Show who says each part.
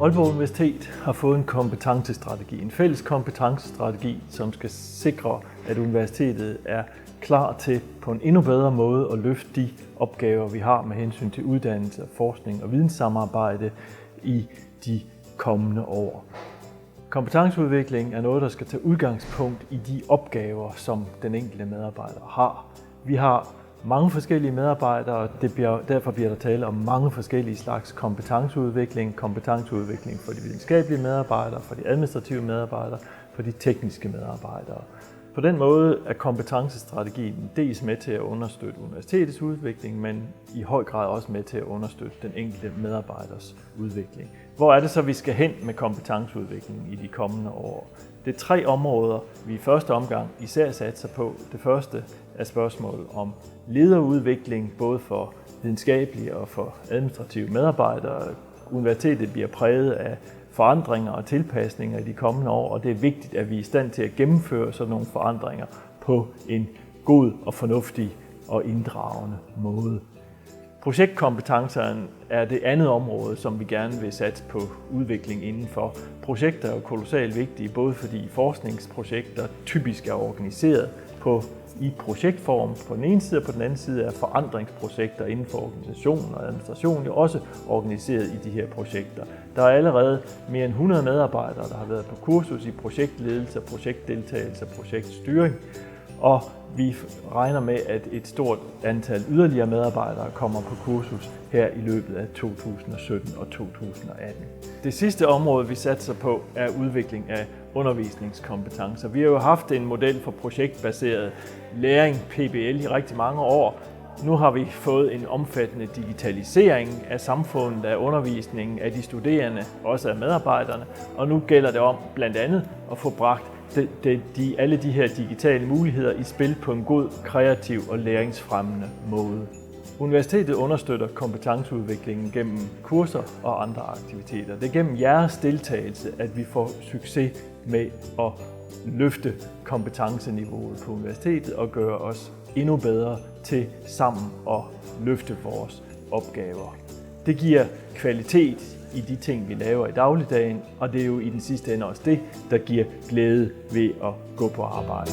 Speaker 1: Aalborg Universitet har fået en kompetencestrategi, en fælles kompetencestrategi, som skal sikre, at universitetet er klar til på en endnu bedre måde at løfte de opgaver, vi har med hensyn til uddannelse, forskning og videnssamarbejde i de kommende år. Kompetenceudvikling er noget, der skal tage udgangspunkt i de opgaver, som den enkelte medarbejder har. Vi har mange forskellige medarbejdere, og derfor bliver der tale om mange forskellige slags kompetenceudvikling. Kompetenceudvikling for de videnskabelige medarbejdere, for de administrative medarbejdere, for de tekniske medarbejdere. På den måde er kompetencestrategien dels med til at understøtte universitetets udvikling, men i høj grad også med til at understøtte den enkelte medarbejders udvikling. Hvor er det så, vi skal hen med kompetenceudviklingen i de kommende år? Det er 3 områder, vi i første omgang især satser på. Det første er spørgsmålet om lederudvikling, både for videnskabelige og for administrative medarbejdere. Universitetet bliver præget af forandringer og tilpasninger i de kommende år, og det er vigtigt, at vi er i stand til at gennemføre sådan nogle forandringer på en god og fornuftig og inddragende måde. Projektkompetencerne er det andet område, som vi gerne vil satse på udvikling indenfor. Projekter er jo kolossalt vigtige, både fordi forskningsprojekter typisk er organiseret i projektform på den ene side, og på den anden side er forandringsprojekter inden for organisation og administration jo også organiseret i de her projekter. Der er allerede mere end 100 medarbejdere, der har været på kursus i projektledelse, projektdeltagelse og projektstyring, og vi regner med, at et stort antal yderligere medarbejdere kommer på kursus her i løbet af 2017 og 2018. Det sidste område, vi satser på, er udvikling af undervisningskompetencer. Vi har jo haft en model for projektbaseret læring, PBL, i rigtig mange år. Nu har vi fået en omfattende digitalisering af samfundet, af undervisningen, af de studerende, også af medarbejderne, og nu gælder det om blandt andet at få bragt alle de her digitale muligheder i spil på en god, kreativ og læringsfremmende måde. Universitetet understøtter kompetenceudviklingen gennem kurser og andre aktiviteter. Det er gennem jeres deltagelse, at vi får succes med at løfte kompetenceniveauet på universitetet og gøre os endnu bedre til sammen at løfte vores opgaver. Det giver kvalitet i de ting, vi laver i dagligdagen, og det er jo i den sidste ende også det, der giver glæde ved at gå på arbejde.